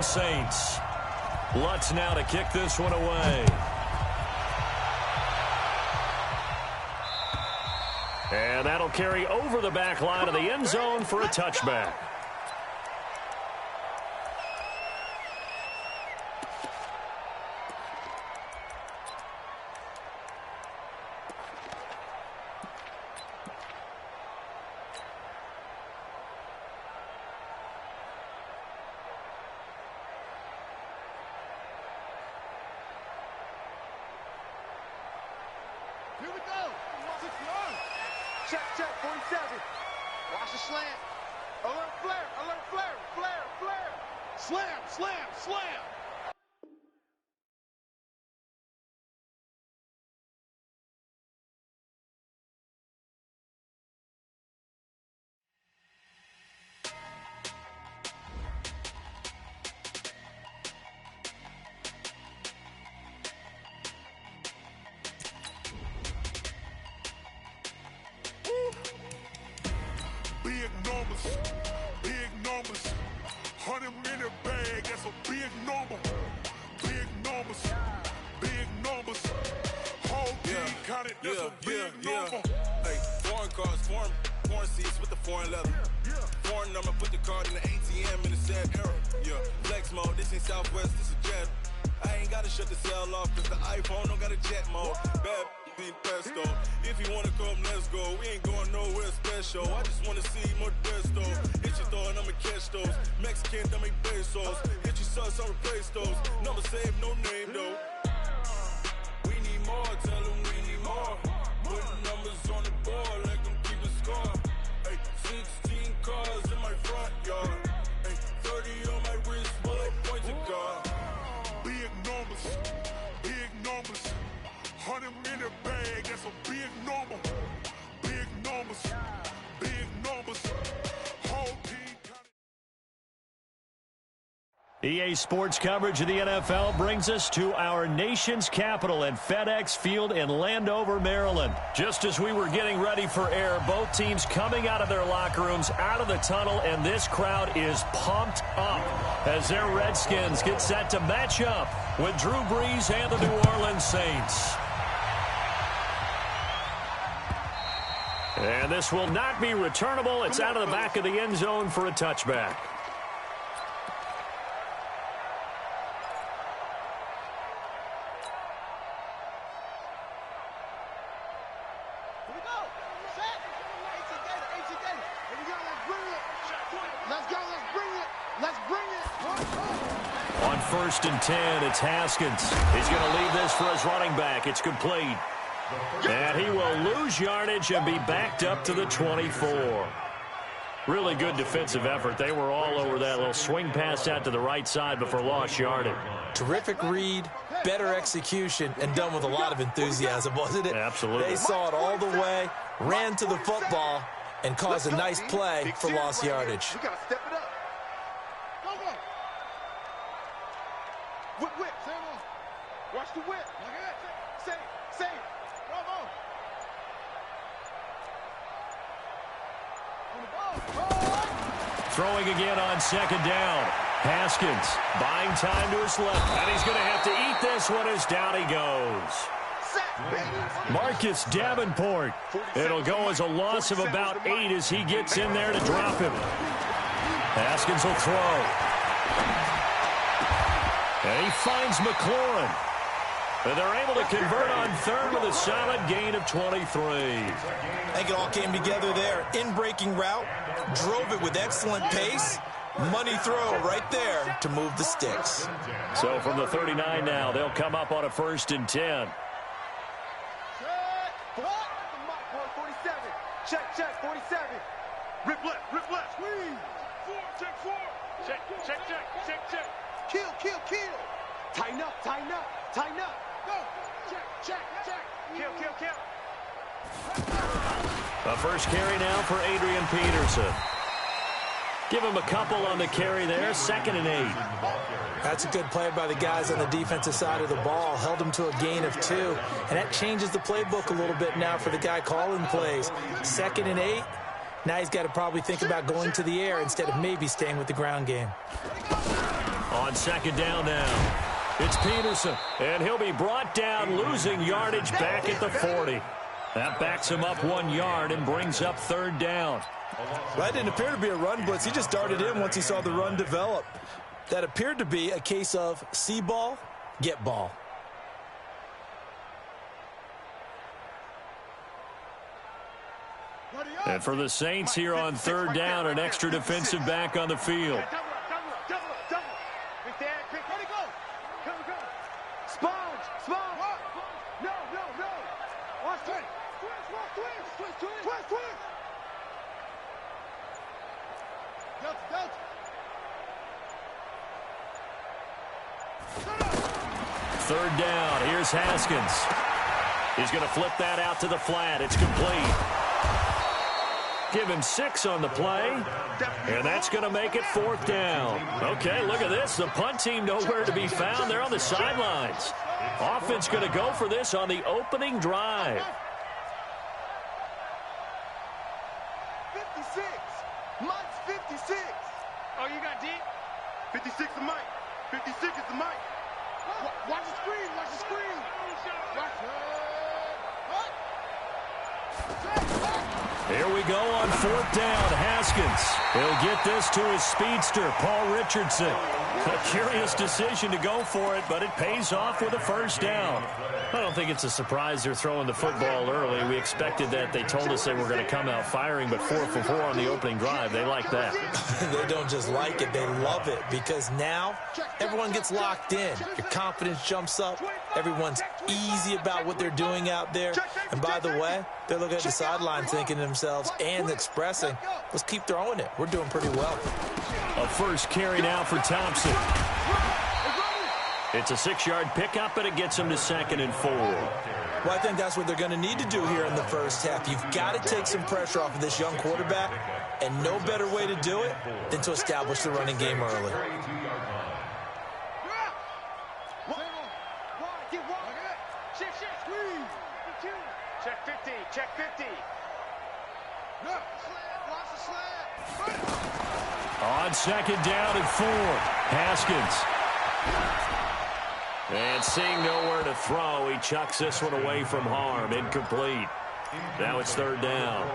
Orleans Saints. Lutz now to kick this one away. And that'll carry over the back line of the end zone for a touchback. Here we go. 6-1. Check, 47. Watch the slant. Alert flare, flare. Slam. Big numbers, 100 in a bag, that's a big number. Big numbers, whole team counted, that's a big number. Hey, foreign cars, foreign seats with the foreign leather. Foreign number, put the card in the ATM in the sad era. Yeah, flex mode, this ain't Southwest, this a jet. I ain't gotta shut the cell off, cause the iPhone don't got a jet mode. Bad being pesto. If you wanna come, let's go. We ain't going nowhere special. I just wanna see more desto. Hit your thought, I'ma catch those. Mexican, I make pesos. Hit your sus, I'll replace those. Number saved, no name though. We need more, tell them we need more. Putting numbers on the board like I'm keeping score. Hey, 16 cars in my front yard. Hey, 30 on my wrist while I point to God. Big numbers, 100 in a bag, that's a big number. Big numbers, whole team counted. EA Sports coverage of the NFL brings us to our nation's capital at FedEx Field in Landover, Maryland. Just as we were getting ready for air, both teams coming out of their locker rooms, out of the tunnel, and this crowd is pumped up as their Redskins get set to match up with Drew Brees and the New Orleans Saints. And this will not be returnable. It's out of the back of the end zone for a touchback. Here we go. Set. Here we go. Let's bring it. On 1st and 10, it's Haskins. He's going to leave this for his running back. It's complete. And he will lose yardage and be backed up to the 24. Really good defensive effort. They were all over that little swing pass out to the right side before lost yardage. Terrific read, better execution, and done with a lot of enthusiasm, wasn't it? Absolutely. They saw it all the way, ran to the football, and caused a nice play for lost yardage. We got to step it up. Go. Whip. Watch the whip. Say. Bravo. Throwing again on 2nd down. Haskins buying time to his left. And he's going to have to eat this one as down he goes. Marcus Davenport. It'll go as a loss of about 8 as he gets in there to drop him. Haskins will throw. And he finds McLaurin. And they're able to convert on 3rd with a solid gain of 23. I think it all came together there. In-breaking route, drove it with excellent pace. Money throw right there to move the sticks. So from the 39 now, they'll come up on a 1st and 10. Check, 47. Rip left. Squeeze. 4, check 4. Check. Kill. Tighten up. Go. Check. Kill. A first carry now for Adrian Peterson. Give him a couple on the carry there. 2nd and 8. That's a good play by the guys on the defensive side of the ball. Held them to a gain of 2. And that changes the playbook a little bit now for the guy calling plays. 2nd and 8. Now he's got to probably think about going to the air instead of maybe staying with the ground game. On On second down now. It's Peterson, and he'll be brought down, losing yardage back at the 40. That backs him up 1 yard and brings up third down. That didn't appear to be a run blitz. He just darted in once he saw the run develop. That appeared to be a case of see ball, get ball. And for the Saints here on third down, an extra defensive back on the field. Third down. Here's Haskins. He's going to flip that out to the flat. It's complete. Give him 6 on the play, and that's going to make it fourth down. Okay, look at this. The punt team nowhere to be found. They're on the sidelines. Offense going to go for this on the opening drive. 56. Mike's 56. Oh, you got deep? 56 is Mike. 56 is the Mike. Watch the screen. Watch the screen. Here we go on fourth down. Haskins. He'll get this to his speedster, Paul Richardson. A curious decision to go for it, but it pays off with a first down. I don't think it's a surprise they're throwing the football early. We expected that. They told us they were going to come out firing, but 4 for 4 on the opening drive. They like that. They don't just like it, they love it, because now everyone gets locked in. Your confidence jumps up. Everyone's easy about what they're doing out there. And by the way, they're looking at the sideline thinking to themselves and expressing, let's keep throwing it. We're doing pretty well. A first carry now for Thompson. It's a 6-yard pickup, and it gets him to 2nd and 4. Well, I think that's what they're going to need to do here in the first half. You've got to take some pressure off of this young quarterback, and no better way to do it than to establish the running game early. Check 50. Check 50. On second down and 4, Haskins. And seeing nowhere to throw, he chucks this one away from harm. Incomplete. Now it's third down.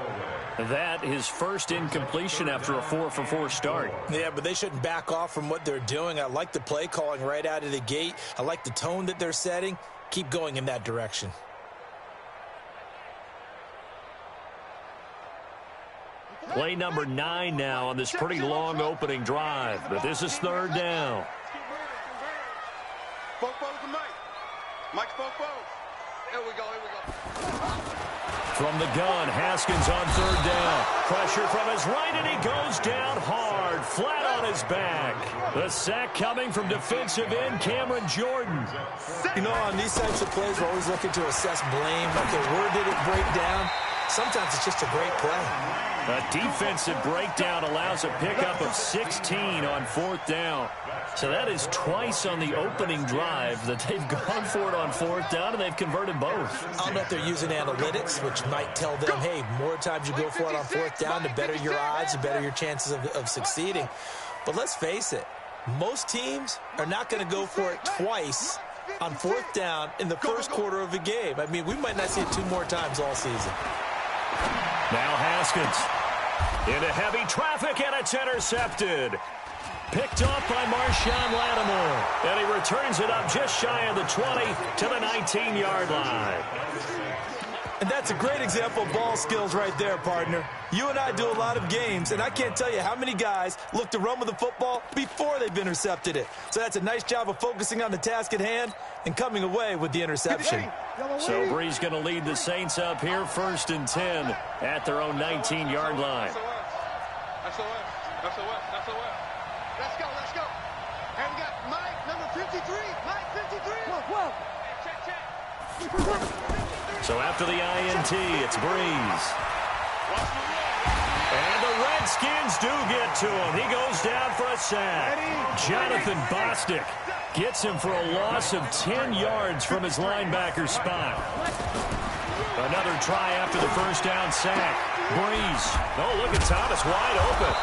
That his first incompletion after a 4 for 4 start. Yeah, but they shouldn't back off from what they're doing. I like the play calling right out of the gate. I like the tone that they're setting. Keep going in that direction. Play number 9 now on this pretty long opening drive. But this is third down. Fofos to Mike. Mike's Fofos. Here we go. From the gun, Haskins on third down. Pressure from his right, and he goes down hard, flat on his back. The sack coming from defensive end Cameron Jordan. You know, on these types of plays, we're always looking to assess blame. Okay, where did it break down? Sometimes it's just a great play. A defensive breakdown allows a pickup of 16 on fourth down. So that is twice on the opening drive that they've gone for it on fourth down, and they've converted both. I don't know if they're using analytics, which might tell them, hey, more times you go for it on fourth down, the better your odds, the better your chances of succeeding. But let's face it, most teams are not going to go for it twice on fourth down in the first quarter of a game. I mean, we might not see it 2 more times all season. Now Haskins into heavy traffic, and it's intercepted. Picked off by Marshawn Lattimore. And he returns it up just shy of the 20 to the 19-yard line. And that's a great example of ball skills right there, partner. You and I do a lot of games, and I can't tell you how many guys look to run with the football before they've intercepted it. So that's a nice job of focusing on the task at hand and coming away with the interception. So Bree's going to lead the Saints up here, 1st and 10 at their own 19-yard line. That's Let's go. And we got Mike, number 53. Mike, 53. Whoa. Check. So after the INT, it's Breeze. And the Redskins do get to him. He goes down for a sack. Jonathan Bostic gets him for a loss of 10 yards from his linebacker spot. Another try after the first down sack. Breeze. Oh, look at Thomas wide open.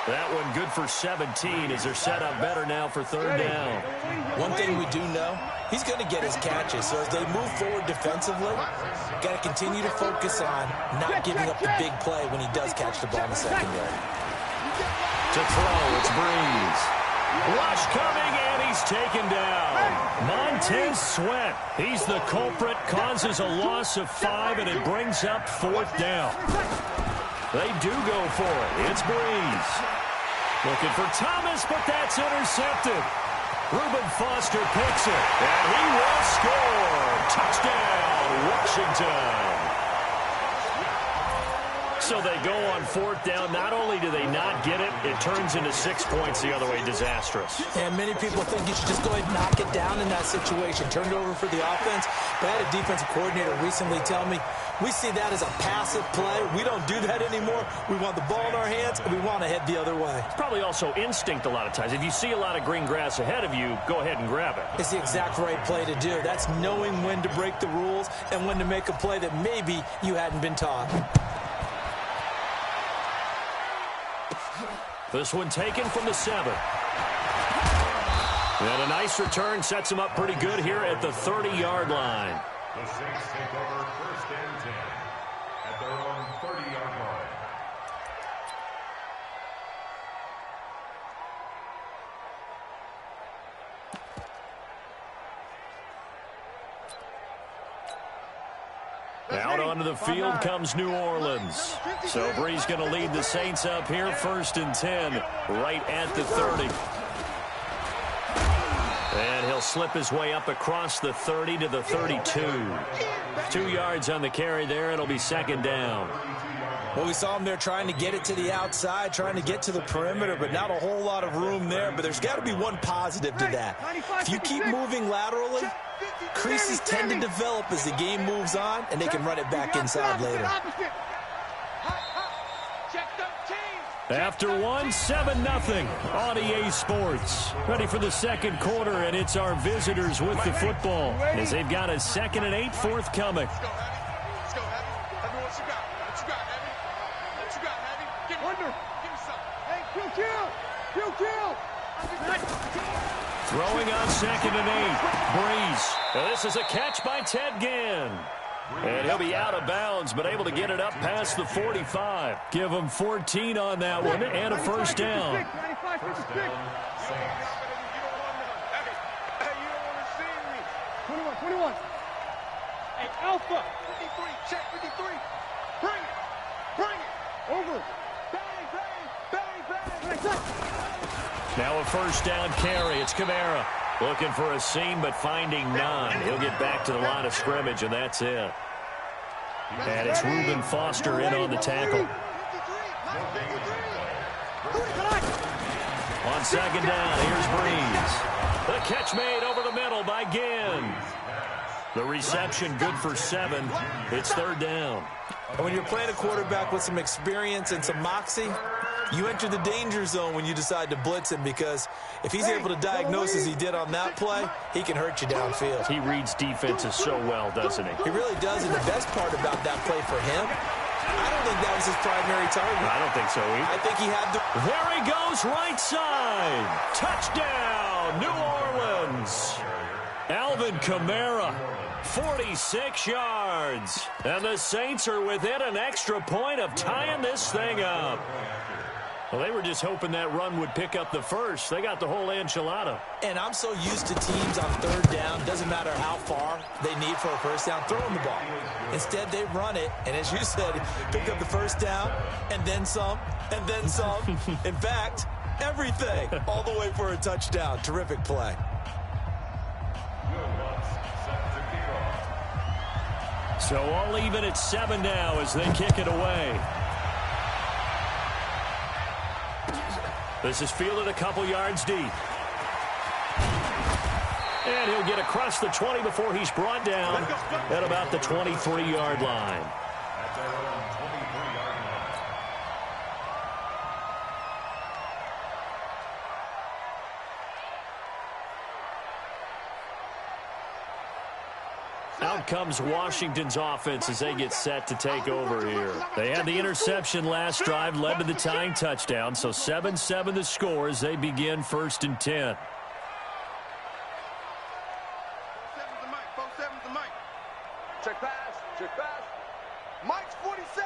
That one good for 17 as they're set up better now for third down. One thing we do know, he's going to get his catches. So as they move forward defensively, got to continue to focus on not giving up the big play when he does catch the ball in the secondary. To throw, it's Breeze. Rush coming, and he's taken down. Montez Sweat, he's the culprit, causes a loss of 5, and it brings up fourth down. They do go for it. It's Breeze. Looking for Thomas, but that's intercepted. Reuben Foster picks it, and he will score. Touchdown, Washington. So they go on fourth down. Not only do they not get it, it turns into 6 points the other way. Disastrous. And many people think you should just go ahead and knock it down in that situation. Turn it over for the offense. But I had a defensive coordinator recently tell me, we see that as a passive play. We don't do that anymore. We want the ball in our hands, and we want to head the other way. It's probably also instinct a lot of times. If you see a lot of green grass ahead of you, go ahead and grab it. It's the exact right play to do. That's knowing when to break the rules and when to make a play that maybe you hadn't been taught. This one taken from the 7. And a nice return sets him up pretty good here at the 30-yard line. The Saints take over first and 10 at their own 30-yard line. Out onto the field comes New Orleans. So Bree's going to lead the Saints up here, first and 10, right at the 30. And he'll slip his way up across the 30 to the 32. 2 yards on the carry there. It'll be second down. Well, we saw him there trying to get it to the outside, trying to get to the perimeter, but not a whole lot of room there. But there's got to be one positive to that. If you keep moving laterally, creases tend to develop as the game moves on, and they can run it back inside later. After one, 7-0 on EA Sports. Ready for the second quarter, and it's our visitors with the football as they've got a 2nd and 8 forthcoming. Let's go, Heavy. Heavy, what you got? What you got, Heavy? What you got, Heavy? Give me something. Hey, kill. Throwing on 2nd and 8. Breeze. Now this is a catch by Ted Ginn. And he'll be out of bounds, but able to get it up past the 45. Give him 14 on that one and a first down. Hey, you don't want to see me. 21. Hey, Alpha. 53, check 53. Bring it. Over. Bang. Now a first down carry. It's Kamara. Looking for a seam, but finding none. He'll get back to the line of scrimmage, and that's it. And it's Reuben Foster in on the tackle. On second down, here's Breeze. The catch made over the middle by Ginn. The reception good for 7. It's third down. And when you're playing a quarterback with some experience and some moxie, you enter the danger zone when you decide to blitz him, because if he's able to diagnose as he did on that play, he can hurt you downfield. He reads defenses so well, doesn't he? He really does, and the best part about that play for him, I don't think that was his primary target. I don't think so either. I think he had the... There he goes, right side. Touchdown, New Orleans. Alvin Kamara, 46 yards. And the Saints are within an extra point of tying this thing up. Well, they were just hoping that run would pick up the first. They got the whole enchilada. And I'm so used to teams on third down, doesn't matter how far they need for a first down, throwing the ball. Instead, they run it, and as you said, pick up the first down, and then some, and then some. In fact, everything, all the way for a touchdown. Terrific play. So all even at 7 now as they kick it away. This is fielded a couple yards deep. And he'll get across the 20 before he's brought down at about the 23-yard line. Out comes Washington's offense as they get set to take over here. They had the interception last drive, led to the tying touchdown, so 7-7 the score as they begin 1st and 10. Check pass. Check pass. Mike's 47.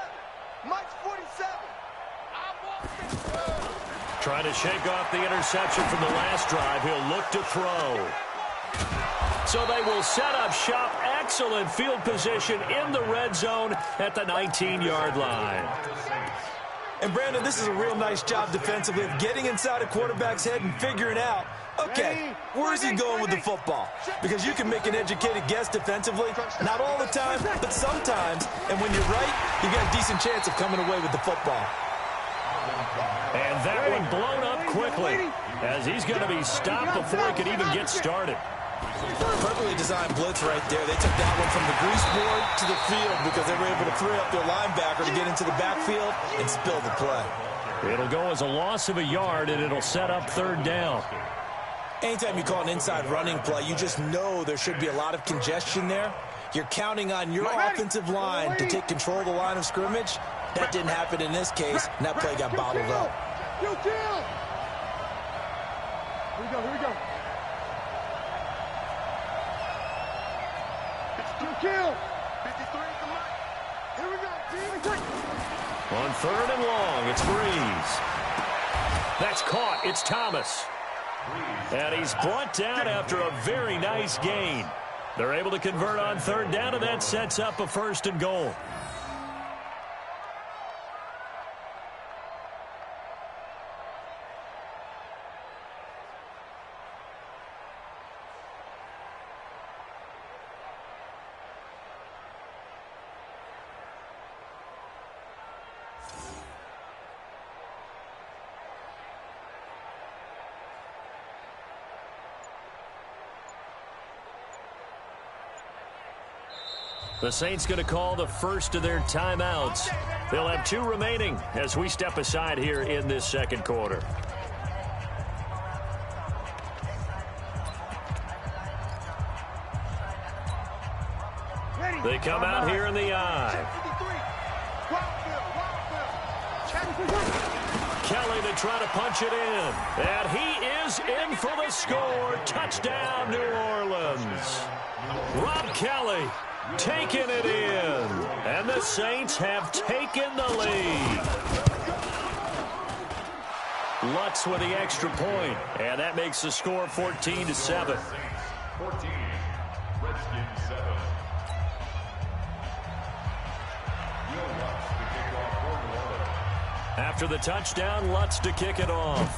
Mike's 47. Trying to shake off the interception from the last drive. He'll look to throw. So they will set up shop. Excellent field position in the red zone at the 19-yard line. And, Brandon, this is a real nice job defensively of getting inside a quarterback's head and figuring out, okay, where is he going with the football? Because you can make an educated guess defensively, not all the time, but sometimes. And when you're right, you got a decent chance of coming away with the football. And that one blown up quickly as he's going to be stopped before he could even get started. Perfectly designed blitz right there. They took that one from the grease board to the field because they were able to free up their linebacker to get into the backfield and spill the play. It'll go as a loss of a yard, and it'll set up 3rd down. Anytime you call an inside running play, you just know there should be a lot of congestion there. You're counting on your offensive line to take control of the line of scrimmage. That didn't happen in this case, and that play got bottled up. Here we go. Kill. 53 is the mic. Here we go, team. On 3rd and long, it's Breeze. That's caught. It's Thomas. And he's brought down after a very nice gain. They're able to convert on 3rd down, and that sets up a 1st and goal. The Saints going to call the first of their timeouts. They'll have 2 remaining as we step aside here in this 2nd quarter. They come out here in the eye. Kelly to try to punch it in. And he is in for the score. Touchdown, New Orleans. Rob Kelly taking it in. And the Saints have taken the lead. Lutz with the extra point. And that makes the score 14-7. 14, Redskins 7. After the touchdown, Lutz to kick it off.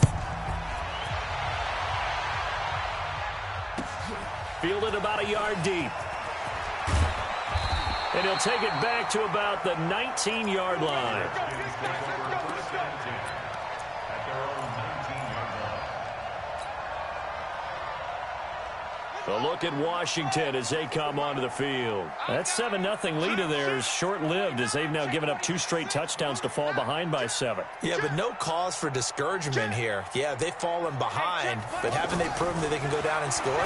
Fielded about a yard deep. And he'll take it back to about the 19-yard line. A look at Washington as they come onto the field. That 7-0 lead of theirs short-lived as they've now given up 2 straight touchdowns to fall behind by 7. Yeah, but no cause for discouragement here. Yeah, they've fallen behind, but haven't they proven that they can go down and score?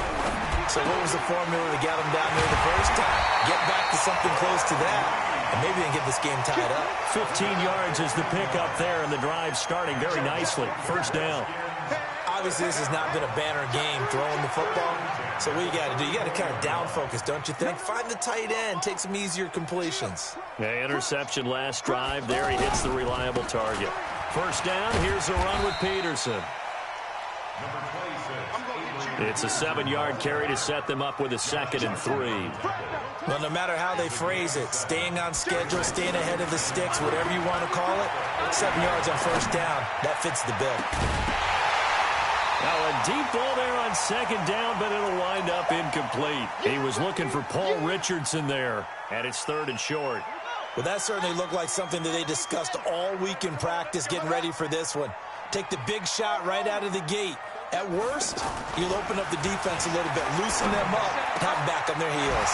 So what was the formula to get them down there the first time? Get back to something close to that, and maybe they can get this game tied up. 15 yards is the pickup there, and the drive starting very nicely. 1st down. Obviously, this has not been a banner game throwing the football. So what you got to do, you got to kind of down focus, don't you think? Find the tight end, take some easier completions. Yeah, interception last drive. There he hits the reliable target. 1st down, here's a run with Peterson. It's a 7-yard carry to set them up with a 2nd and 3. Well, no matter how they phrase it, staying on schedule, staying ahead of the sticks, whatever you want to call it, 7 yards on 1st down, that fits the bill. Now a deep ball there on 2nd down, but it'll wind up incomplete. He was looking for Paul Richardson there, and it's 3rd and short. Well, that certainly looked like something that they discussed all week in practice, getting ready for this one. Take the big shot right out of the gate. At worst, you'll open up the defense a little bit, loosen them up, and have them back on their heels.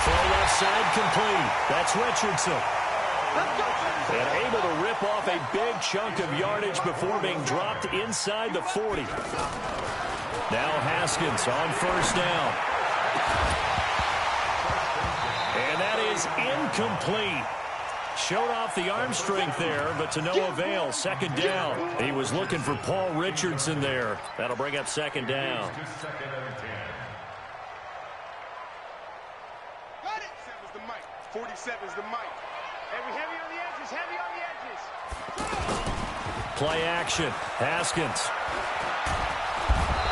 Throw left side complete. That's Richardson. And able to rip off a big chunk of yardage before being dropped inside the 40. Now Haskins on 1st down. is incomplete. Showed off the arm strength there, but to no avail. Second down. He was looking for Paul Richardson there. That'll bring up second down. Got it. 7's the mic. 47's the mic. Heavy on the edges. Heavy on the edges. Play action. Haskins.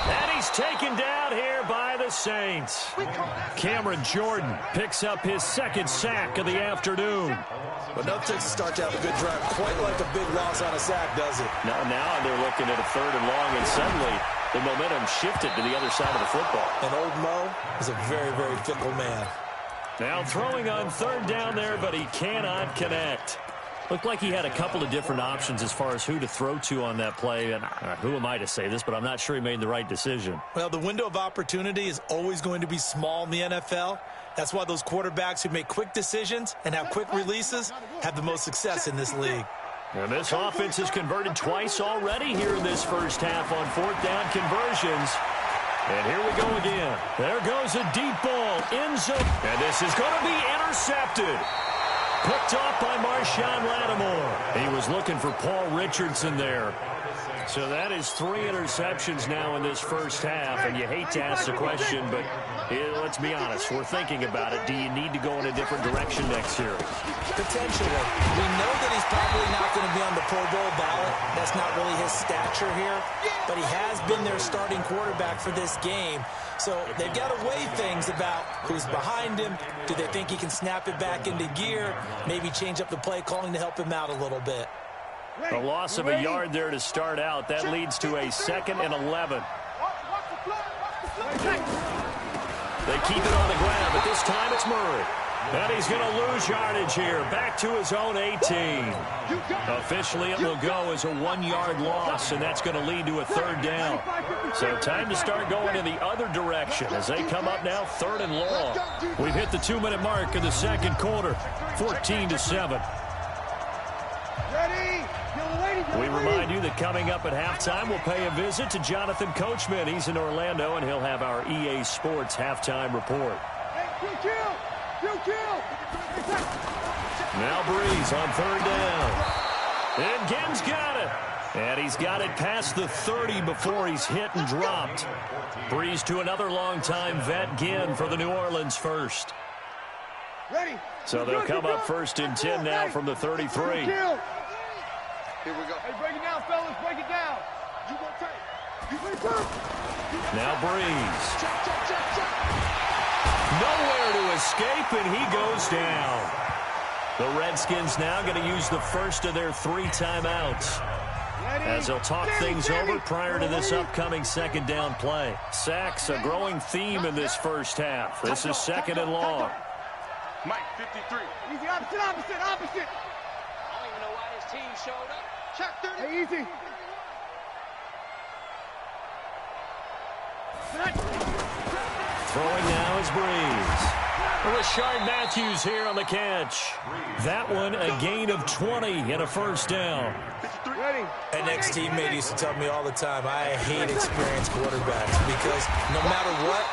And he's taken down here by the Saints. Cameron Jordan picks up his second sack of the afternoon. But no takes to start to have a good drive. Quite like a big loss on a sack, does it? Now they're looking at a 3rd and long, and suddenly the momentum shifted to the other side of the football. And old Mo is a very, very fickle man. Now throwing on 3rd down there, but he cannot connect. Looked like he had a couple of different options as far as who to throw to on that play. And who am I to say this, but I'm not sure he made the right decision. Well, the window of opportunity is always going to be small in the NFL. That's why those quarterbacks who make quick decisions and have quick releases have the most success in this league. And this offense has converted twice already here in this first half on 4th down conversions. And here we go again. There goes a deep ball in zone. And this is going to be intercepted. Picked off by Marshawn Lattimore. He was looking for Paul Richardson there. So that is 3 interceptions now in this first half. And you hate to ask the question, but let's be honest. We're thinking about it. Do you need to go in a different direction next year? Potentially. We know that he's probably not going to be on the Pro Bowl ballot. That's not really his stature here. But he has been their starting quarterback for this game. So they've got to weigh things about who's behind him. Do they think he can snap it back into gear? Maybe change up the play calling to help him out a little bit. A loss of a yard there to start out. That leads to a 2nd and 11. They keep it on the ground, but this time it's Murray. And he's going to lose yardage here. Back to his own 18. Officially, it will go as a 1-yard loss, and that's going to lead to a 3rd down. So time to start going in the other direction as they come up now 3rd and long. We've hit the 2-minute mark in the second quarter, 14-7. We remind you that coming up at halftime, we'll pay a visit to Jonathan Coachman. He's in Orlando, and he'll have our EA Sports halftime report. Now Breeze on 3rd down. And Ginn's got it. And he's got it past the 30 before he's hit and dropped. Breeze to another long-time vet, Ginn, for the New Orleans first. So they'll come up 1st and 10 now from the 33. Here we go. Hey, break it down, fellas. Break it down. You gonna take. Now Breeze. Nowhere to escape, and he goes down. The Redskins now going to use the first of their 3 timeouts as they'll talk things over prior to this upcoming 2nd down play. Sacks, a growing theme in this first half. This is 2nd and long. Mike, 53. Easy, opposite. I don't even know why his team showed up. Check 30. Hey, easy. Throwing now is Breeze. Rashard Matthews here on the catch. That one a gain of 20 and a 1st down. An ex-teammate used to tell me all the time, I hate experienced quarterbacks because no matter what,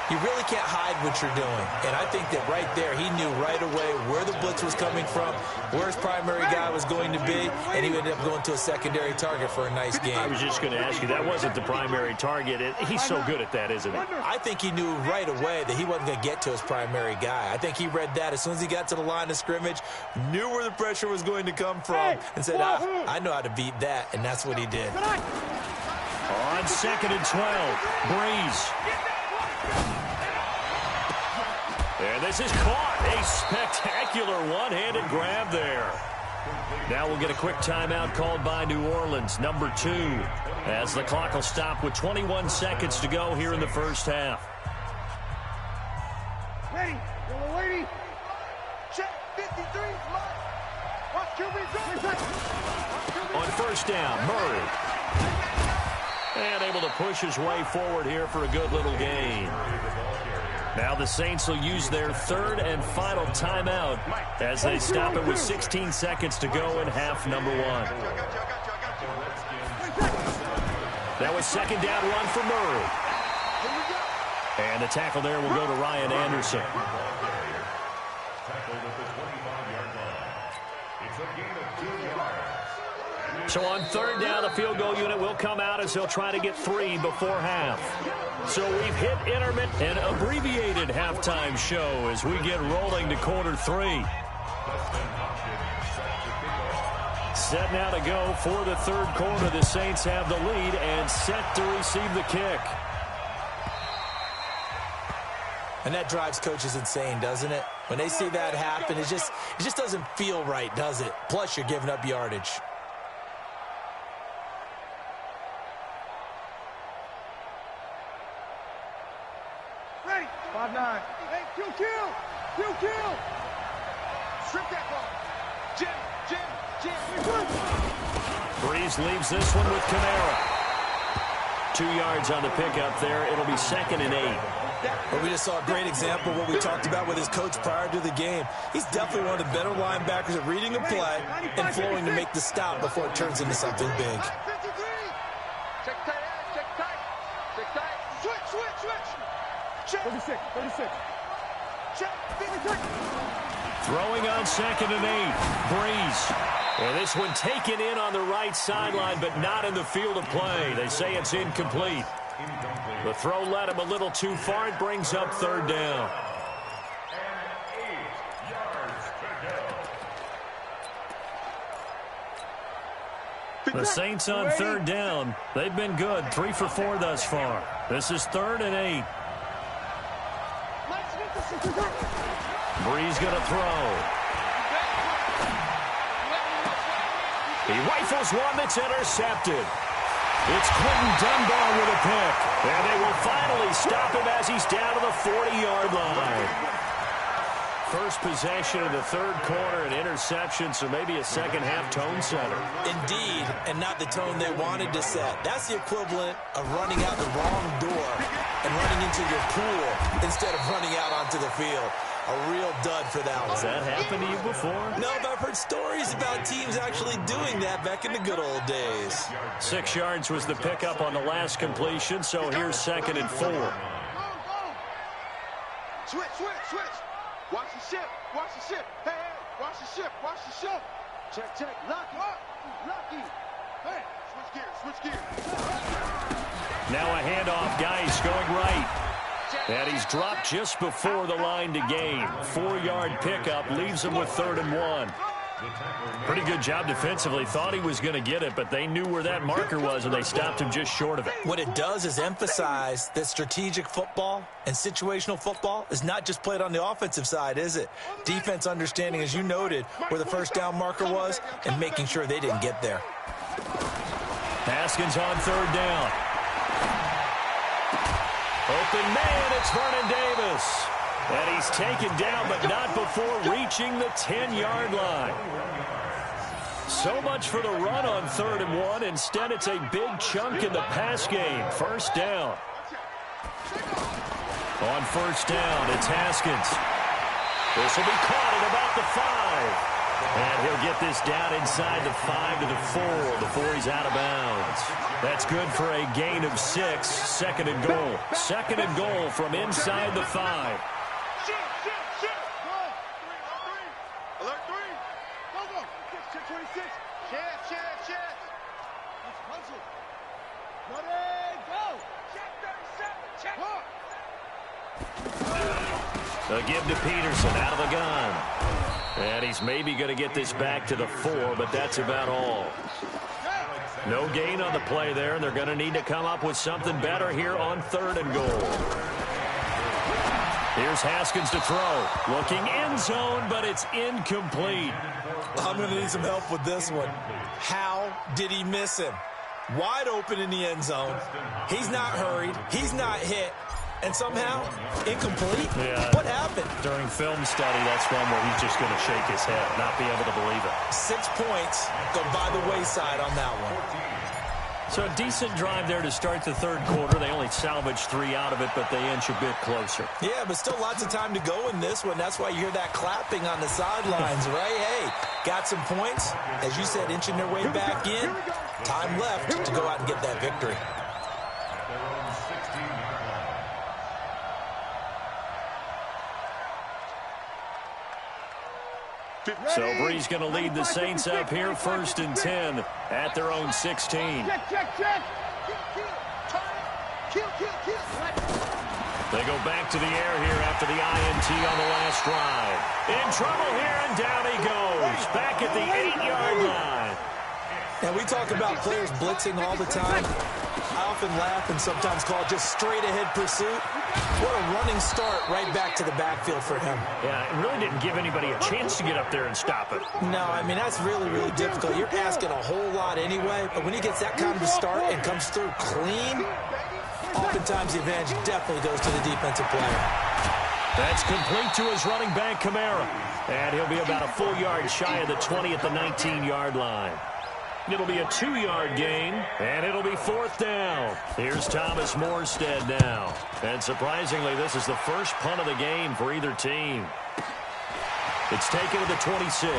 you really can't hide what you're doing. And I think that right there, he knew right away where the blitz was coming from, where his primary guy was going to be, and he ended up going to a secondary target for a nice game. I was just going to ask you, that wasn't the primary target. He's so good at that, isn't he? I think he knew right away that he wasn't going to get to his primary guy. I think he read that as soon as he got to the line of scrimmage, knew where the pressure was going to come from, and said, I know how to beat that, and that's what he did. On 2nd and 12, Breeze. And this is caught. A spectacular one-handed grab there. Now we'll get a quick timeout called by New Orleans, number 2, as the clock will stop with 21 seconds to go here in the first half. Ready. Yellow lady. Check 53. Watch QB. On 1st down, Murray. And able to push his way forward here for a good little gain. Now the Saints will use their 3rd and final timeout as they stop it with 16 seconds to go in half number 1. That was 2nd down run for Murray. And the tackle there will go to Ryan Anderson. So on third down, the field goal unit will come out as they'll try to get 3 before half. So we've hit intermittent and abbreviated halftime show as we get rolling to quarter 3. Set now to go for the third quarter. The Saints have the lead and set to receive the kick. And that drives coaches insane, doesn't it? When they see that happen, it just doesn't feel right, does it? Plus, you're giving up yardage. Ready. 5-9. Hey, kill. Strip that ball. Jim. Breeze leaves this one with Kamara. 2 yards on the pickup there. It'll be 2nd and 8. But we just saw a great example of what we talked about with his coach prior to the game. He's definitely one of the better linebackers at reading a play and flowing to make the stop before it turns into something big. Check tight. Switch. 36. Check. Throwing on 2nd and 8. Breeze. And this one taken in on the right sideline, but not in the field of play. They say it's incomplete. The throw led him a little too far. It brings up third down. The Saints on third down. They've been good. 3 for 4 thus far. This is 3rd and 8. Breeze going to throw. He rifles one that's intercepted. It's Quentin Dunbar with a pick. And they will finally stop him as he's down to the 40-yard line. First possession of the third quarter, an interception, so maybe a second-half tone setter. Indeed, and not the tone they wanted to set. That's the equivalent of running out the wrong door and running into your pool instead of running out onto the field. A real dud for that one. Has that happened to you before? No, but I've heard stories about teams actually doing that back in the good old days. 6 yards was the pickup on the last completion, so here's 2nd and 4. Switch. Watch the ship. Hey, watch the ship. Check. Lucky. Hey, switch gears. Now a handoff. Geis going right. And he's dropped just before the line to gain. 4-yard pickup leaves him with 3rd and 1. Pretty good job defensively. Thought he was going to get it, but they knew where that marker was, and they stopped him just short of it. What it does is emphasize that strategic football and situational football is not just played on the offensive side, is it? Defense understanding, as you noted, where the first down marker was and making sure they didn't get there. Haskins on 3rd down. Open man, it's Vernon Davis. And he's taken down, but not before reaching the 10-yard line. So much for the run on 3rd and 1. Instead, it's a big chunk in the pass game. First down. On first down, it's Haskins. This will be caught at about the 5. And he'll get this down inside the 5 to the 4 before he's out of bounds. That's good for a gain of 6. 2nd and goal. 2nd and goal from inside the 5. Alert 3. Go. Check 26. Chance. Let's puzzle. Ready, go. Check 37. Check. They'll give to Peterson out of the gun. And he's maybe going to get this back to the 4, but that's about all. No gain on the play there, and they're going to need to come up with something better here on 3rd and goal. Here's Haskins to throw. Looking end zone, but it's incomplete. I'm going to need some help with this one. How did he miss him? Wide open in the end zone. He's not hurried. He's not hit. And somehow, incomplete? Yeah. What happened? During film study, that's one where he's just going to shake his head, not be able to believe it. 6 points go by the wayside on that one. So a decent drive there to start the third quarter. They only salvaged 3 out of it, but they inch a bit closer. Yeah, but still lots of time to go in this one. That's why you hear that clapping on the sidelines, right? Hey, got some points. As you said, inching their way back in. Time left to go out and get that victory. So Bree's going to lead the Saints up here 1st and 10 at their own 16. Check. They go back to the air here after the INT on the last drive. In trouble here, and down he goes. Back at the 8-yard line. And we talk about players blitzing all the time. I often laugh and sometimes call it just straight-ahead pursuit. What a running start right back to the backfield for him. Yeah, it really didn't give anybody a chance to get up there and stop it. No, I mean, that's really, really difficult. You're asking a whole lot anyway, but when he gets that kind of a start and comes through clean, oftentimes the advantage definitely goes to the defensive player. That's complete to his running back, Kamara. And he'll be about a full yard shy of the 20 at the 19-yard line. It'll be a 2-yard gain, and it'll be 4th down. Here's Thomas Morstead now. And surprisingly, this is the first punt of the game for either team. It's taken to the 26.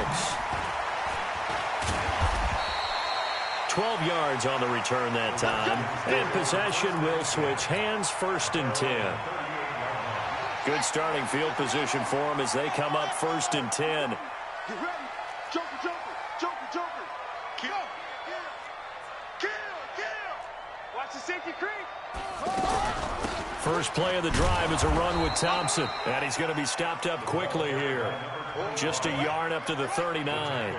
12 yards on the return that time. And possession will switch hands, 1st and 10. Good starting field position for them as they come up 1st and 10. Get ready. Joker. Kill. Watch the safety creep. First play of the drive is a run with Thompson. And he's going to be stopped up quickly here. Just a yard up to the 39.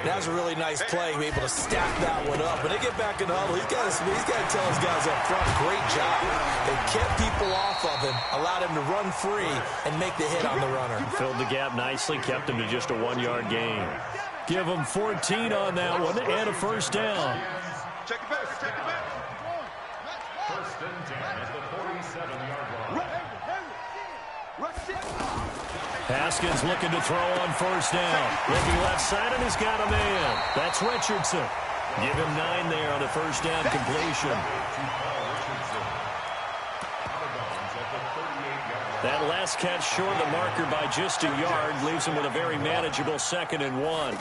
That was a really nice play, to be able to stack that one up. When they get back in the huddle, he's got to tell his guys up front, great job. They kept people off of him, allowed him to run free, and make the hit on the runner. Filled the gap nicely, kept him to just a 1-yard gain. Give him 14 on that one, and a 1st down. Check it back. 1st and 10 at the 47-yard line. Haskins looking to throw on 1st down. Looking left side, and he's got a man. That's Richardson. Give him 9 there on the 1st down completion. That last catch short of the marker by just a yard leaves him with a very manageable 2nd and 1.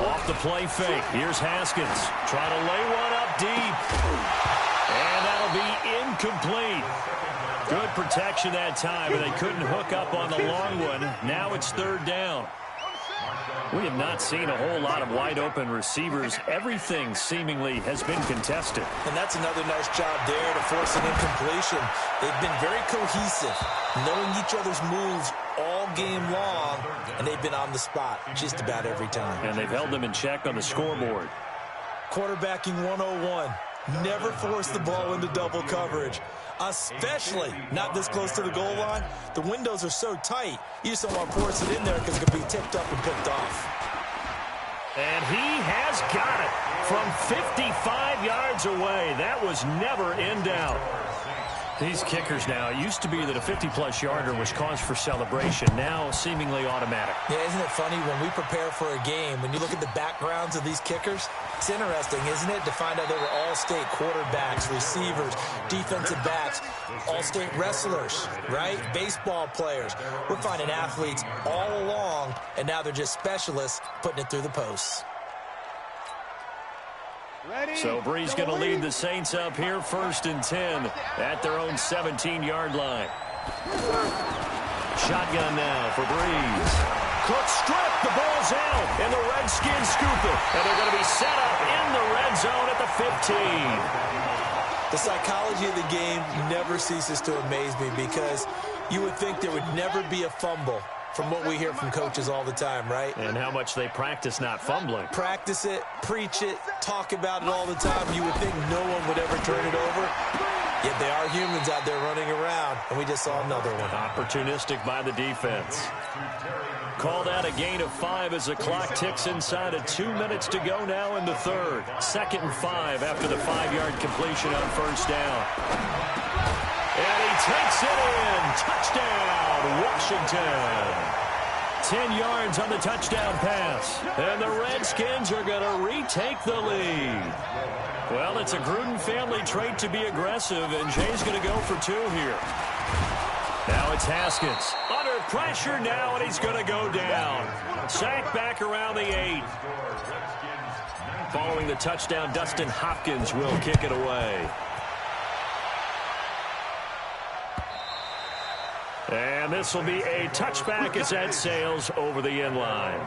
Off the play fake. Here's Haskins. Trying to lay one up deep. And that'll be incomplete. Good protection that time, but they couldn't hook up on the long one. Now it's 3rd down. We have not seen a whole lot of wide-open receivers. Everything seemingly has been contested. And that's another nice job there to force an incompletion. They've been very cohesive, knowing each other's moves all game long, and they've been on the spot just about every time. And they've held them in check on the scoreboard. Quarterbacking 101. Never force the ball into double coverage, especially not this close to the goal line. The windows are so tight, you just don't want to force it in there because it could be tipped up and picked off. And he has got it from 55 yards away. That was never in doubt. These kickers now, it used to be that a 50-plus yarder was cause for celebration. Now seemingly automatic. Yeah, isn't it funny when we prepare for a game, when you look at the backgrounds of these kickers, it's interesting, isn't it, to find out they were all-state quarterbacks, receivers, defensive backs, all-state wrestlers, right? Baseball players. We're finding athletes all along, and now they're just specialists putting it through the posts. So Bree's going to lead the Saints up here 1st and 10 at their own 17-yard line. Shotgun now for Breeze. Cook strip, the ball's out, and the Redskins scoop it. And they're going to be set up in the red zone at the 15. The psychology of the game never ceases to amaze me because you would think there would never be a fumble from what we hear from coaches all the time, right? And how much they practice not fumbling. Practice it, preach it, talk about it all the time. You would think no one would ever turn it over. Yet they are humans out there running around, and we just saw another one. Opportunistic by the defense. Called out a gain of 5 as the clock ticks inside of 2 minutes to go now in the 3rd. 2nd and 5 after the 5-yard completion on 1st down. And he takes it in. Touchdown, Washington. 10 yards on the touchdown pass. And the Redskins are going to retake the lead. Well, it's a Gruden family trait to be aggressive, and Jay's going to go for 2 here. Now it's Haskins. Under pressure now, and he's going to go down. Sacked back around the 8. Following the touchdown, Dustin Hopkins will kick it away. And And this will be a touchback as that sails over the end line.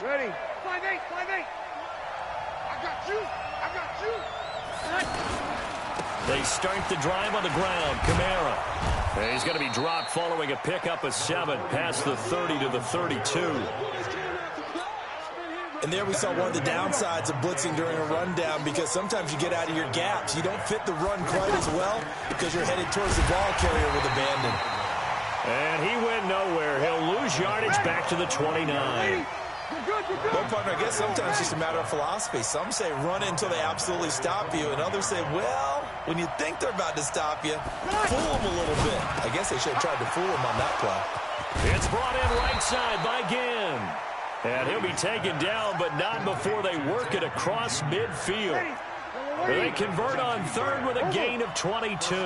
Ready. 5-8, 5-8. I got you. They start the drive on the ground. Kamara. And he's going to be dropped following a pickup of 7 past the 30 to the 32. And there we saw one of the downsides of blitzing during a rundown, because sometimes you get out of your gaps. You don't fit the run quite as well because you're headed towards the ball carrier with abandon. And he went nowhere. He'll lose yardage back to the 29. Well, partner, I guess sometimes it's just a matter of philosophy. Some say run until they absolutely stop you, and others say, well, when you think they're about to stop you, fool them a little bit. I guess they should have tried to fool him on that play. It's brought in right side by Ginn. And he'll be taken down, but not before they work it across midfield. They convert on third with a gain of 22.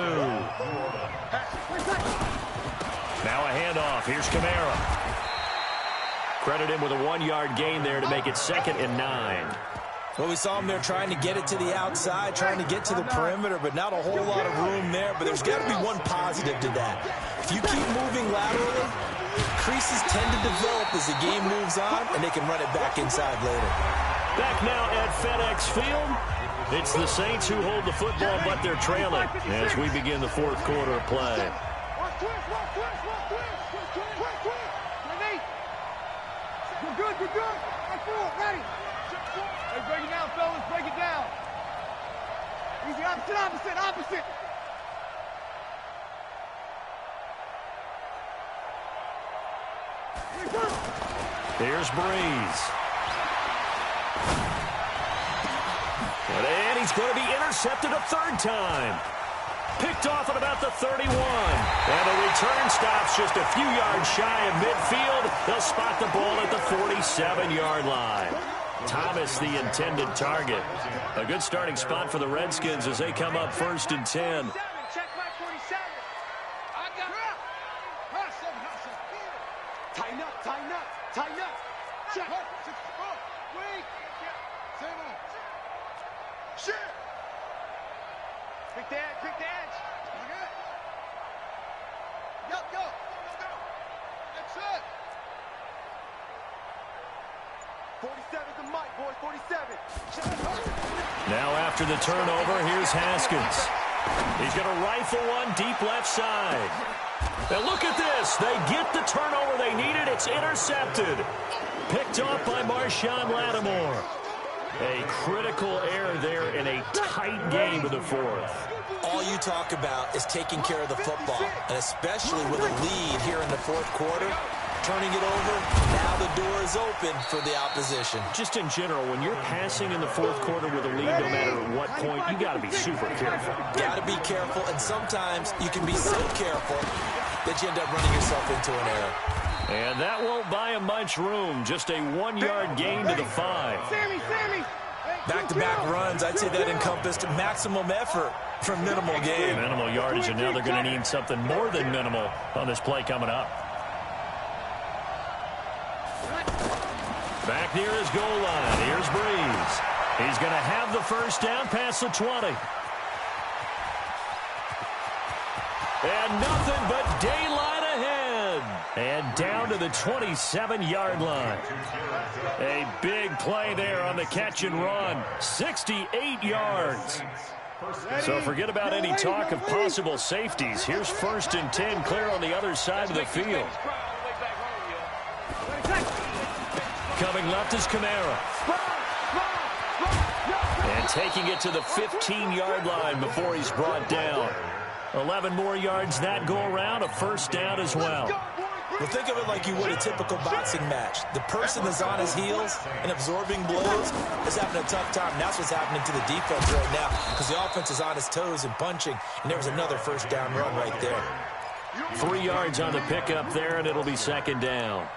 Now a handoff. Here's Kamara. Credit him with a 1-yard gain there to make it 2nd and 9. Well, we saw him there trying to get it to the outside, trying to get to the perimeter, but not a whole lot of room there. But there's got to be one positive to that. If you keep moving laterally, creases tend to develop as the game moves on, and they can run it back inside later. Back now at FedEx Field. It's the Saints who hold the football, but they're trailing as we begin the 4th quarter of play. Good. Ready. Hey, break it down, fellas. Break it down. Easy, opposite. Here's Breeze. And he's going to be intercepted a 3rd time. Picked off at about the 31. And the return stops just a few yards shy of midfield. They'll spot the ball at the 47-yard line. Thomas, the intended target. A good starting spot for the Redskins as they come up 1st and 10. Check my 47. I got it. Tighten up. Check. Wait. Shit. Quick the edge. Go. That's it. 47's the mic, boys. 47. Now after the turnover, here's Haskins. He's going to rifle one deep left side. And look at this. They get the turnover they needed. It's intercepted. Picked off by Marshawn Lattimore. A critical error there in a tight game in the 4th. All you talk about is taking care of the football, and especially with a lead here in the 4th quarter, turning it over, now the door is open for the opposition. Just in general, when you're passing in the 4th quarter with a lead, no matter at what point, you got to be super careful. Got to be careful, and sometimes you can be so careful that you end up running yourself into an error. And that won't buy him much room. Just a 1-yard gain to the 5. Sammy. Back-to-back runs, I'd say that encompassed maximum effort for minimal gain. Minimal yardage, and now they're going to need something more than minimal on this play coming up. Back near his goal line, here's Breeze. He's going to have the 1st down past the 20. And nothing but daylight ahead. And down to the 27-yard line. A big play there on the catch and run. 68 yards. So forget about any talk of possible safeties. Here's 1st and 10 clear on the other side of the field. Coming left is Kamara. And taking it to the 15-yard line before he's brought down. 11 more yards that go around, a 1st down as well. Well, think of it like you would a typical boxing match. The person that's on his heels and absorbing blows is having a tough time. That's what's happening to the defense right now, because the offense is on his toes and punching, and there was another 1st down run right there. 3 yards on the pickup there, and it'll be 2nd down.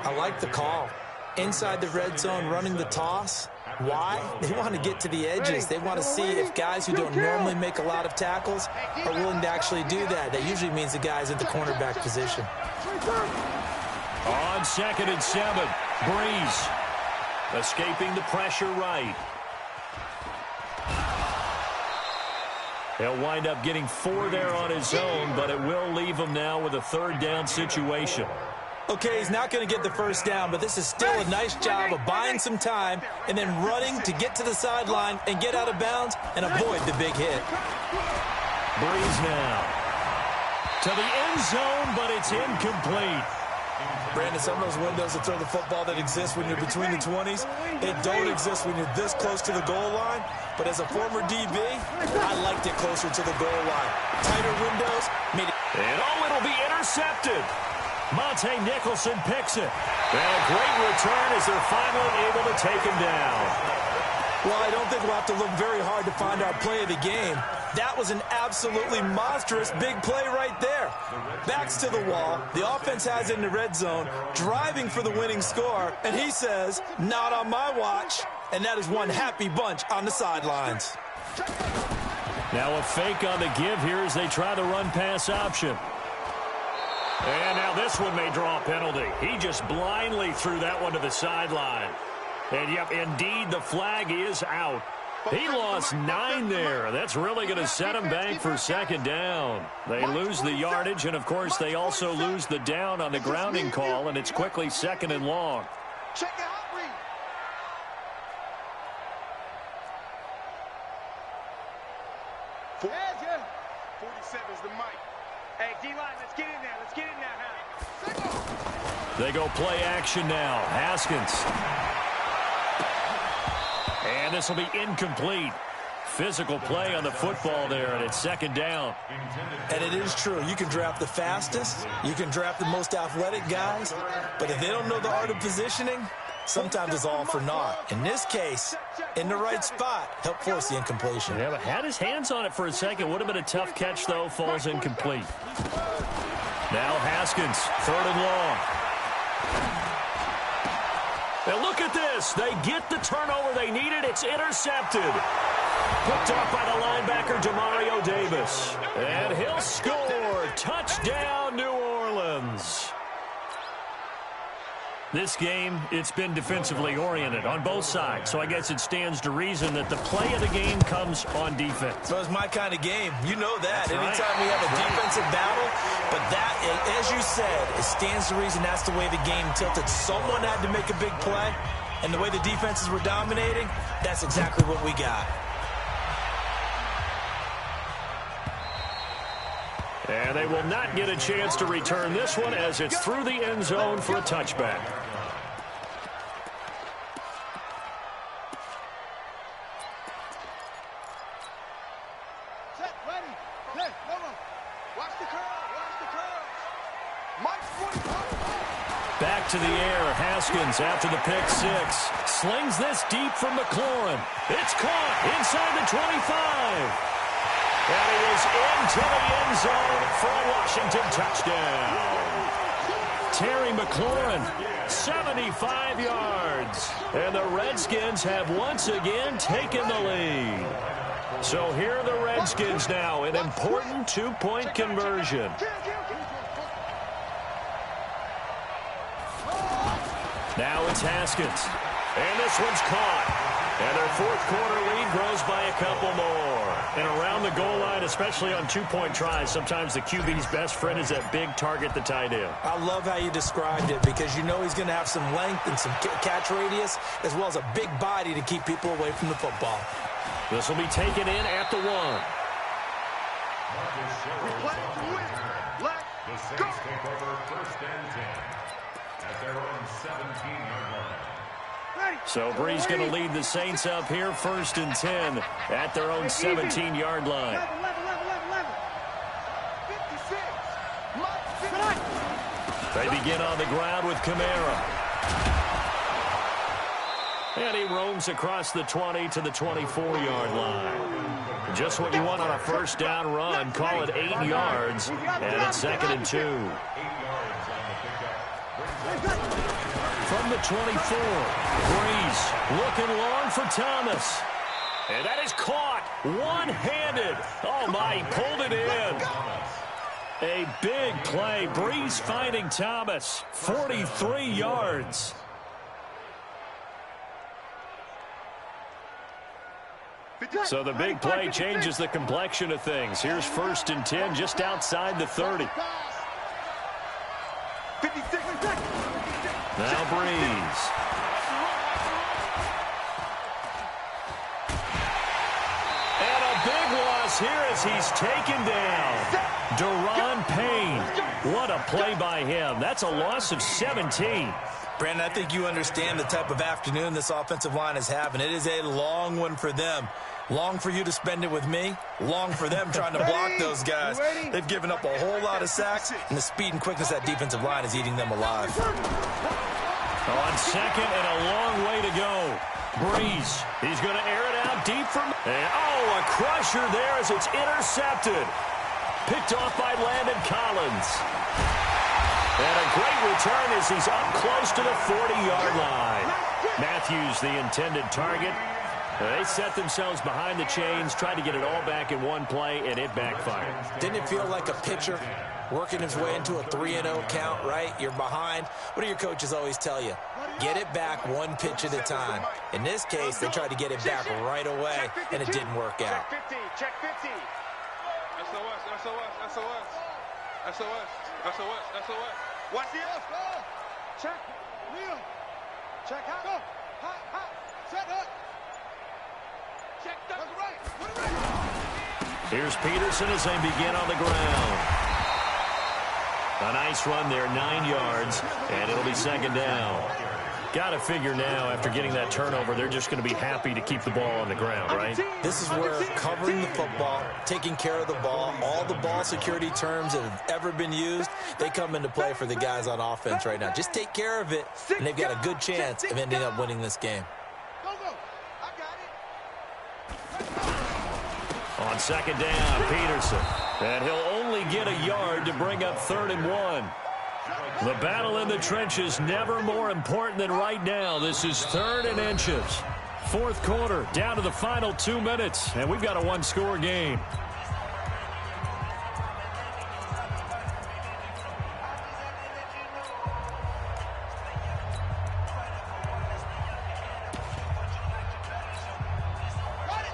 I like the call. Inside the red zone, running the toss. Why? They want to get to the edges. They want to see if guys who don't normally make a lot of tackles are willing to actually do that. That usually means the guy's at the cornerback position. On 2nd and 7, Breeze escaping the pressure right. He'll wind up getting 4 there on his own, but it will leave him now with a 3rd down situation. Okay, he's not going to get the first down, but this is still a nice job of buying some time and then running to get to the sideline and get out of bounds and avoid the big hit. Breeze now to the end zone, but it's incomplete. Brandon, some of those windows to throw the football that exist when you're between the 20s, they don't exist when you're this close to the goal line. But as a former DB, I liked it closer to the goal line. Tighter windows made it. And it'll be intercepted. Monte Nicholson picks it. And a great return as they're finally able to take him down. Well, I don't think we'll have to look very hard to find our play of the game. That was an absolutely monstrous big play right there. Backs to the wall. The offense has it in the red zone, driving for the winning score. And he says, not on my watch. And that is one happy bunch on the sidelines. Now a fake on the give here as they try the run-pass option. And now this one may draw a penalty. He just blindly threw that one to the sideline. And, yep, indeed, the flag is out. He lost 9 there. That's really going to set him back for 2nd down. They lose the yardage, and, of course, they also lose the down on the grounding call, and it's quickly 2nd and long. Check it out, Reed. Yeah. 47's the mic. Hey, D-line, let's get in there. Let's get in there, huh? They go play action now. Haskins. And this will be incomplete. Physical play on the football there, and it's 2nd down. And it is true. You can draft the fastest. You can draft the most athletic guys. But if they don't know the art of positioning, sometimes it's all for naught. In this case, in the right spot, helped force the incompletion. Yeah, but had his hands on it for a second. Would have been a tough catch, though. Falls incomplete. Now Haskins, 3rd and long. Now look at this. They get the turnover they needed. It's intercepted. Picked off by the linebacker, Demario Davis. And he'll score. Touchdown, New Orleans. This game, it's been defensively oriented on both sides, so I guess it stands to reason that the play of the game comes on defense. So it's my kind of game. You know that. That's Anytime right. we have a defensive battle, but that, as you said, it stands to reason that's the way the game tilted. Someone had to make a big play, and the way the defenses were dominating, that's exactly what we got. And they will not get a chance to return this one as it's through the end zone for a touchback. Set, ready. Hey, hold on. Watch the curl. Watch the curl. Mike's 45. Back to the air. Haskins after the pick 6. Slings this deep from McLaurin. It's caught inside the 25. And he is into the end zone for a Washington touchdown. Terry McLaurin, 75 yards. And the Redskins have once again taken the lead. So here are the Redskins now, an important 2-point conversion. Now it's Haskins. And this one's caught. And their 4th quarter lead grows by a couple more. And around the goal line, especially on 2-point tries, sometimes the QB's best friend is that big target, the tight end. I love how you described it because you know he's going to have some length and some catch radius as well as a big body to keep people away from the football. This will be taken in at the 1. We play to win. The Saints take over 1st and 10 at their own 17-yard line. So Breeze going to lead the Saints up here, 1st and 10 at their own 17-yard line. 56. They begin on the ground with Kamara. And he roams across the 20 to the 24-yard line. Just what you want on a 1st down run. Call it 8 yards. And it's 2nd and 2. 8 yards on the pickup. From the 24, Breeze looking long for Thomas. And that is caught one-handed. Oh, my, he pulled it in. A big play. Breeze finding Thomas, 43 yards. So the big play changes the complexion of things. Here's 1st and 10 just outside the 30. 56. Now Breeze. And a big loss here as he's taken down. Deron Payne. What a play by him. That's a loss of 17. Brandon, I think you understand the type of afternoon this offensive line is having. It is a long one for them. Long for you to spend it with me. Long for them trying to block those guys. They've given up a whole lot of sacks, and the speed and quickness of that defensive line is eating them alive. On second and a long way to go. Breeze. He's going to air it out deep from... And, a crusher there as it's intercepted. Picked off by Landon Collins. And a great return as he's up close to the 40-yard line. Matthews, the intended target. They set themselves behind the chains, tried to get it all back in one play, and it backfired. Didn't it feel like a pitcher working his way into a 3-0 count, right? You're behind. What do your coaches always tell you? Get it back one pitch at a time. In this case, they tried to get it back right away, and it didn't work out. Check 50. SOS. Watch the F. Check. Leo. Check out. Go. Hot. Set up. Check the right. Here's Peterson as they begin on the ground. A nice run there, 9 yards, and it'll be 2nd down. Got to figure now, after getting that turnover, they're just going to be happy to keep the ball on the ground, right? This is where covering the football, taking care of the ball, all the ball security terms that have ever been used, they come into play for the guys on offense right now. Just take care of it, and they've got a good chance of ending up winning this game. On 2nd down, Peterson. And he'll only get a yard to bring up 3rd and 1. The battle in the trenches never more important than right now. This is 3rd and inches. 4th quarter, down to the final 2 minutes, and we've got a one-score game.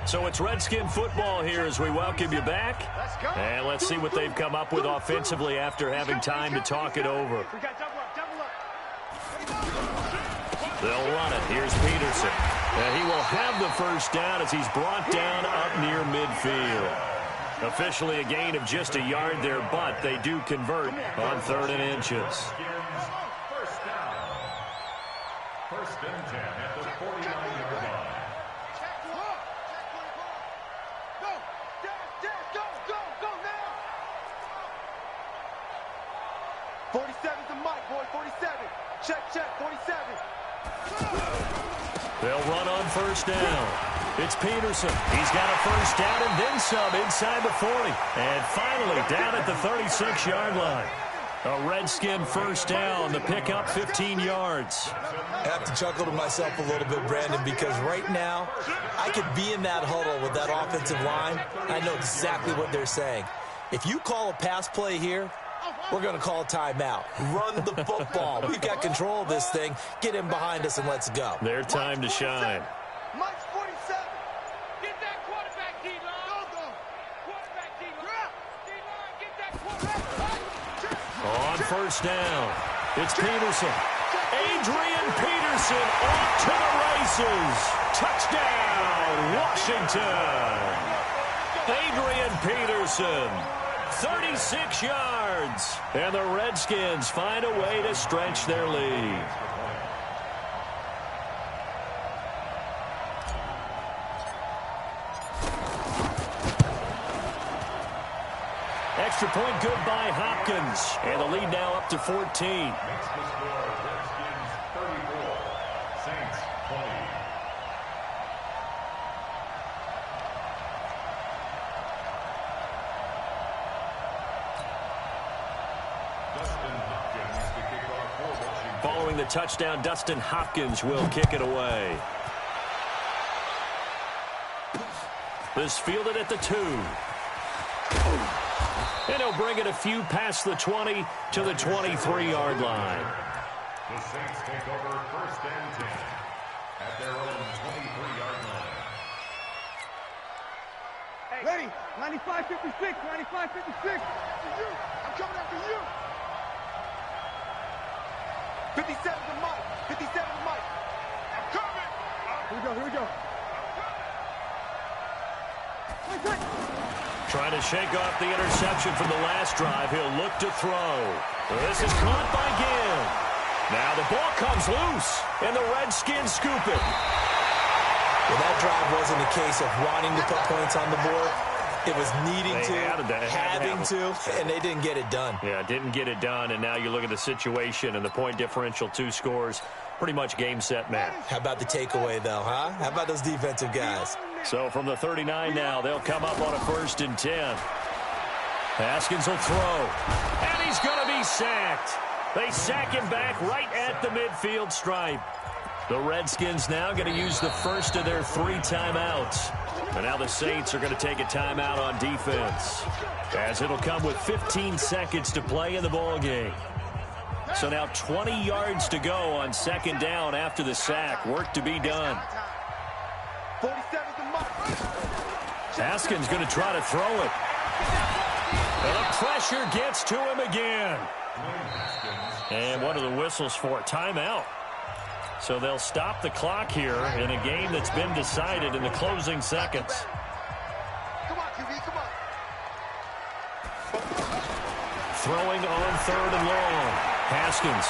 So it's Redskin football here as we welcome you back. And let's see what they've come up with offensively after having time to talk it over. They'll run it. Here's Peterson. And he will have the 1st down as he's brought down up near midfield. Officially a gain of just a yard there, but they do convert on 3rd and inches. 1st and 10 at the 49-yard line. 47's the mic, boy. 47. Check, 47. They'll run on 1st down. It's Peterson. He's got a 1st down and then some inside the 40. And finally down at the 36-yard line. A Redskin 1st down. The pickup 15 yards. I have to chuckle to myself a little bit, Brandon, because right now I could be in that huddle with that offensive line. I know exactly what they're saying. If you call a pass play here, we're going to call a timeout. Run the football. We've got control of this thing. Get in behind us and let's go. Their time to shine. Mike's 47. Get that quarterback, D-line. Go. Quarterback, D-line. D-line, get that quarterback. On 1st down, it's Peterson. Adrian Peterson off to the races. Touchdown, Washington. Adrian Peterson. 36 yards. And the Redskins find a way to stretch their lead. Extra point good by Hopkins. And the lead now up to 14. Makes the score Redskins 34, Saints 20. Following the touchdown, Dustin Hopkins will kick it away. This fielded at the 2. And he'll bring it a few past the 20 to the 23-yard line. The Saints take over 1st and 10 at their own 23-yard line. screen. 95-56, 95-56. I'm coming after you. 57 to Mike. 57 to Mike. I'm coming. Here we go. Trying to shake off the interception from the last drive. He'll look to throw. This is caught by Gill. Now the ball comes loose, and the Redskins scoop it. Well, that drive wasn't a case of wanting to put points on the board. It was needing having to, and they didn't get it done. Yeah, didn't get it done, and now you look at the situation and the point differential, 2 scores, pretty much game, set, match. How about the takeaway, though, huh? How about those defensive guys? So from the 39 now, they'll come up on a 1st and 10. Haskins will throw, and he's going to be sacked. They sack him back right at the midfield stripe. The Redskins now going to use the first of their 3 timeouts. And now the Saints are going to take a timeout on defense, as it'll come with 15 seconds to play in the ballgame. So now 20 yards to go on 2nd down after the sack. Work to be done. 47 to Mike. Haskins going to try to throw it. And the pressure gets to him again. And what are the whistles for? Timeout. So they'll stop the clock here in a game that's been decided in the closing seconds. Come on, QB, come on. Throwing on 3rd and long. Haskins.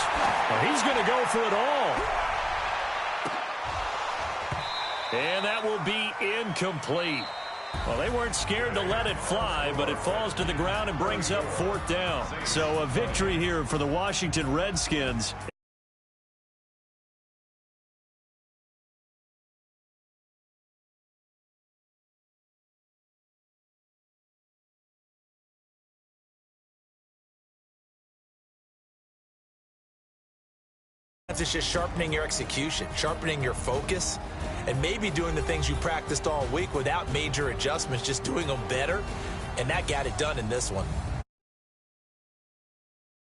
Well, he's going to go for it all. And that will be incomplete. Well, they weren't scared to let it fly, but it falls to the ground and brings up 4th down. So a victory here for the Washington Redskins. It's just sharpening your execution, sharpening your focus, and maybe doing the things you practiced all week without major adjustments, just doing them better, and that got it done in this one.